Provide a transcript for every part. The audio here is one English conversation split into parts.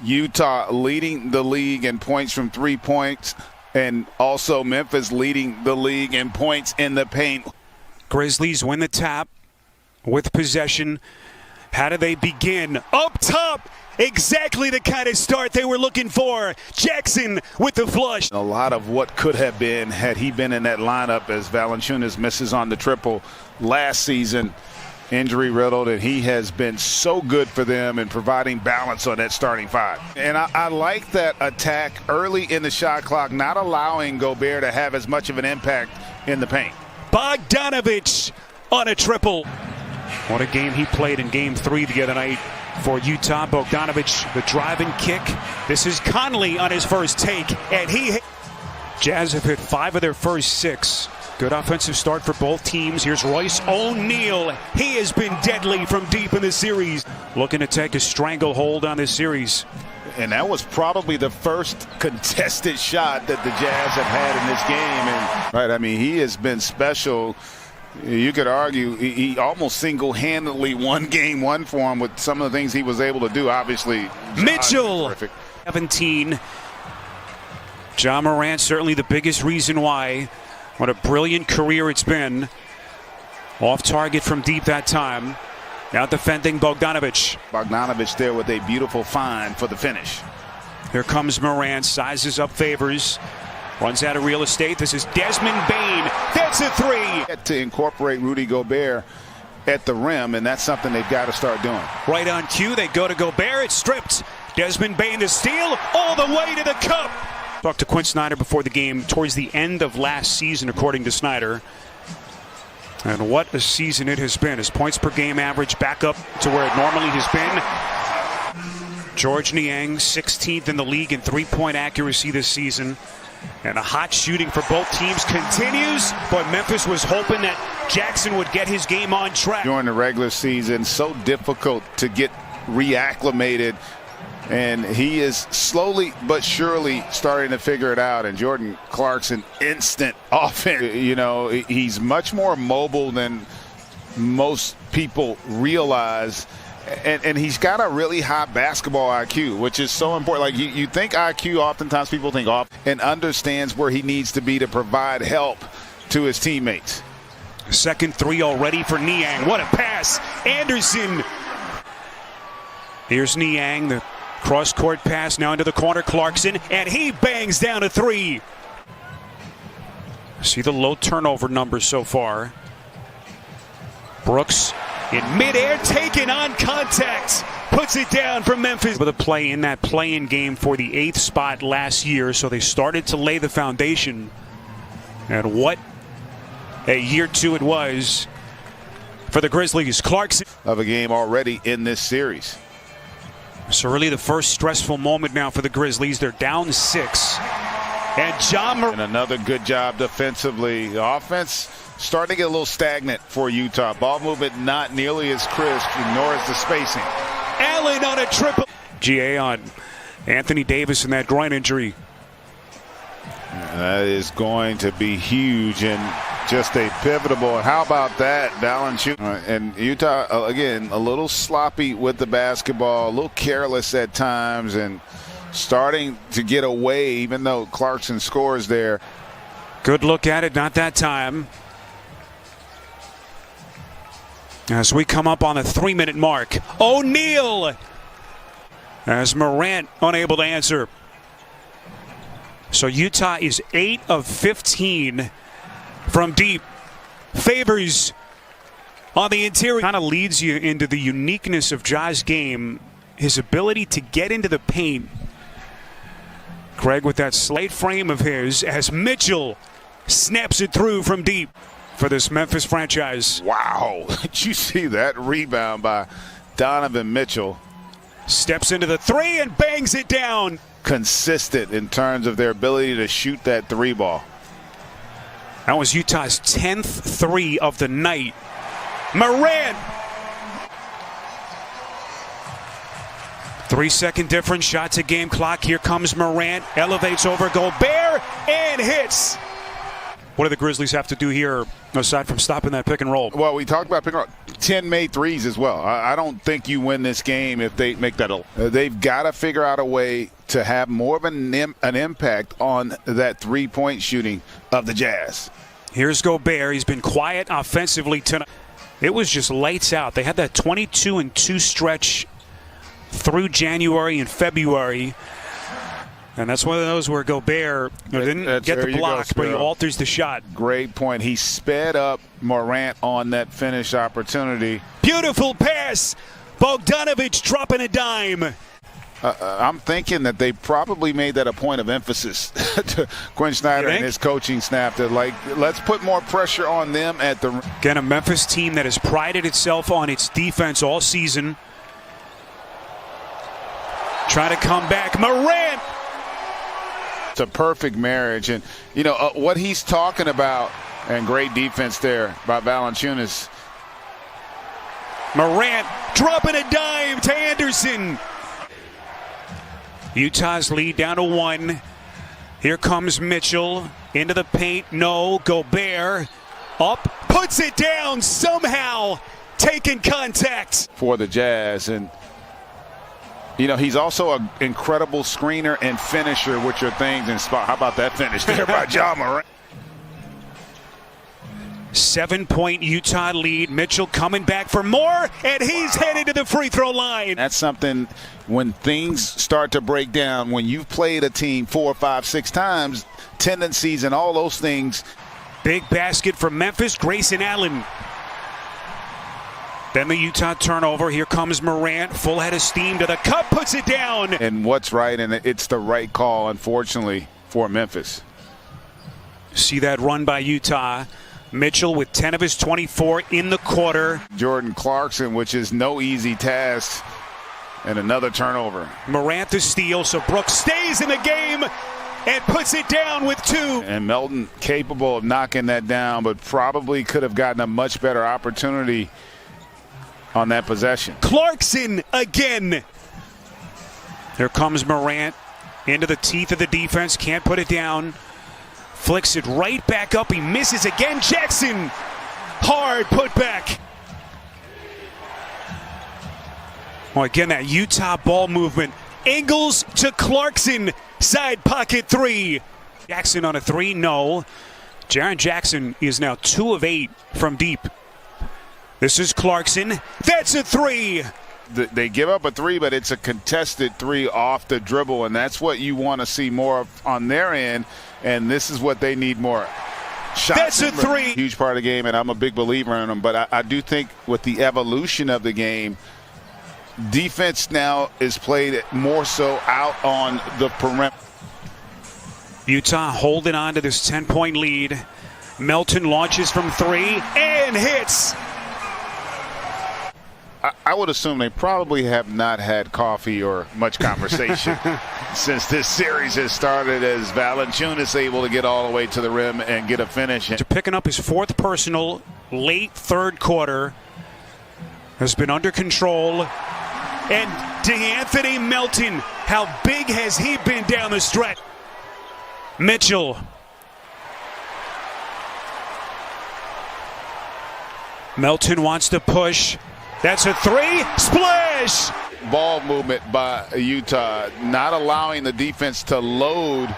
Utah leading the league in points from 3 points, and also Memphis leading the league in points in the paint. Grizzlies win the tap with possession. How do they begin? Up top! Exactly the kind of start they were looking for. Jackson with the flush. A lot of what could have been had he been in that lineup, as Valanciunas misses on the triple last season, injury riddled, and he has been so good for them in providing balance on that starting five. And I like that attack early in the shot clock, not allowing Gobert to have as much of an impact in the paint. Bogdanovich on a triple. What a game he played in Game 3 the other night for Utah. Bogdanovich, the driving kick. This is Conley on his first take, and he hit. Jazz have hit 5 of their first 6. Good offensive start for both teams. Here's Royce O'Neal. He has been deadly from deep in the series. Looking to take a stranglehold on this series. And that was probably the first contested shot that the Jazz have had in this game. And right, I mean, he has been special. You could argue he almost single-handedly won Game 1 for him with some of the things he was able to do. Obviously, Mitchell, 17. Ja Morant, certainly the biggest reason why. What a brilliant career it's been. Off target from deep that time. Now defending Bogdanovich. Bogdanovich there with a beautiful find for the finish. Here comes Morant, sizes up Favors. Runs out of real estate. This is Desmond Bane. That's a 3. To incorporate Rudy Gobert at the rim, and that's something they've got to start doing. Right on cue, they go to Gobert. It's stripped. Desmond Bane the steal all the way to the cup. Talked to Quinn Snyder before the game towards the end of last season, according to Snyder. And what a season it has been. His points per game average back up to where it normally has been. George Niang, 16th in the league in three-point accuracy this season. And a hot shooting for both teams continues, but Memphis was hoping that Jackson would get his game on track. During the regular season, so difficult to get reacclimated, and he is slowly but surely starting to figure it out. And Jordan Clarkson, instant offense. You know, he's much more mobile than most people realize. And he's got a really high basketball IQ, which is so important. Like you think IQ, oftentimes people think off, and understands where he needs to be to provide help to his teammates. Second 3 already for Niang. What a pass. Anderson. Here's Niang, the cross-court pass now into the corner. Clarkson, and he bangs down a 3. See the low turnover numbers so far. Brooks in midair, taken on contact, puts it down for Memphis. With a play in that play-in game for the 8th spot last year, so they started to lay the foundation. And what a year 2 it was for the Grizzlies. Clarkson of a game already in this series. So really the first stressful moment now for the Grizzlies. They're down 6. And Ja Morant. And another good job defensively. The offense starting to get a little stagnant for Utah. Ball movement not nearly as crisp, nor is the spacing. Allen on a triple. GA on Anthony Davis and that groin injury. That is going to be huge and just a pivotal. How about that, Valanciunas? And Utah, again, a little sloppy with the basketball, a little careless at times, and starting to get away, even though Clarkson scores there. Good look at it, not that time. As we come up on the 3-minute mark, O'Neal as Morant unable to answer. So Utah is 8 of 15 from deep. Favors on the interior. Kind of leads you into the uniqueness of Ja's game, his ability to get into the paint. Craig with that slate frame of his as Mitchell snaps it through from deep for this Memphis franchise. Wow, did you see that rebound by Donovan Mitchell? Steps into the 3 and bangs it down. Consistent in terms of their ability to shoot that 3 ball. That was Utah's 10th 3 of the night. Morant. 3-second difference, shot to game clock. Here comes Morant, elevates over Gobert and hits. What do the Grizzlies have to do here aside from stopping that pick and roll? Well, we talked about pick and roll. 10 made threes as well. I don't think you win this game if they make that. They've got to figure out a way to have more of an impact on that three-point shooting of the Jazz. Here's Gobert. He's been quiet offensively tonight. It was just lights out. They had that 22-2 stretch through January and February. And that's one of those where Gobert didn't get the block, but he alters the shot. Great point. He sped up Morant on that finish opportunity. Beautiful pass. Bogdanović dropping a dime. I'm thinking that they probably made that a point of emphasis to Quinn Snyder and his coaching staff to, like, let's put more pressure on them at the. Again, a Memphis team that has prided itself on its defense all season. Trying to come back. Morant. It's a perfect marriage. And, you know, what he's talking about, and great defense there by Valanciunas. Morant dropping a dime to Anderson. Utah's lead down to 1. Here comes Mitchell into the paint. No. Gobert up, puts it down, somehow taking contact. For the Jazz. And, you know, he's also an incredible screener and finisher, which are things in spot. How about that finish there by Ja Morant? 7-point Utah lead. Mitchell coming back for more, and he's headed to the free throw line. That's something when things start to break down, when you've played a team 4, 5, 6 times, tendencies and all those things. Big basket for Memphis, Grayson Allen. Then the Utah turnover. Here comes Morant, full head of steam to the cup, puts it down. And what's right, and it's the right call, unfortunately, for Memphis. See that run by Utah. Mitchell with 10 of his 24 in the quarter. Jordan Clarkson, which is no easy task, and another turnover. Morant the steal, so Brooks stays in the game and puts it down with 2. And Melton capable of knocking that down, but probably could have gotten a much better opportunity on that possession. Clarkson again. Here comes Morant into the teeth of the defense, can't put it down. Flicks it right back up. He misses again. Jackson. Hard put back. Well, again, that Utah ball movement. Ingles to Clarkson. Side pocket 3. Jackson on a 3. No. Jaren Jackson is now 2 of 8 from deep. This is Clarkson. That's a 3. They give up a 3, but it's a contested 3 off the dribble, and that's what you want to see more of on their end. And this is what they need more. Shots. That's a 3. Huge part of the game, and I'm a big believer in them. But I do think with the evolution of the game, defense now is played more so out on the perimeter. Utah holding on to this 10-point lead. Melton launches from 3 and hits. I would assume they probably have not had coffee or much conversation since this series has started, as Valanciunas able to get all the way to the rim and get a finish. Picking up his 4th personal late 3rd quarter. Has been under control. And DeAnthony Melton, how big has he been down the stretch? Mitchell. Melton wants to push. That's a 3. Splash! Ball movement by Utah, not allowing the defense to load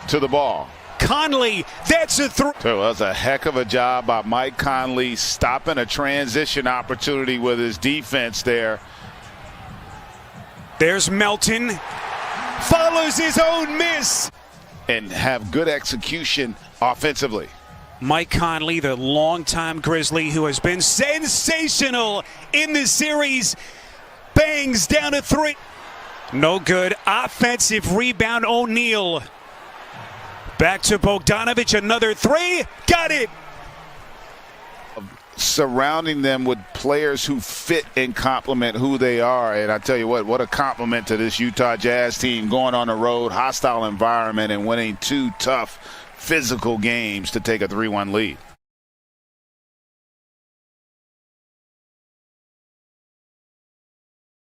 to the ball. Conley, that's a 3. So that was a heck of a job by Mike Conley, stopping a transition opportunity with his defense there. There's Melton. Follows his own miss. And have good execution offensively. Mike Conley, the longtime Grizzly who has been sensational in this series, bangs down a 3. No good. Offensive rebound, O'Neal. Back to Bogdanović, another 3. Got it. Surrounding them with players who fit and complement who they are. And I tell you what a compliment to this Utah Jazz team, going on the road, hostile environment, and winning 2 tough physical games to take a 3-1 lead.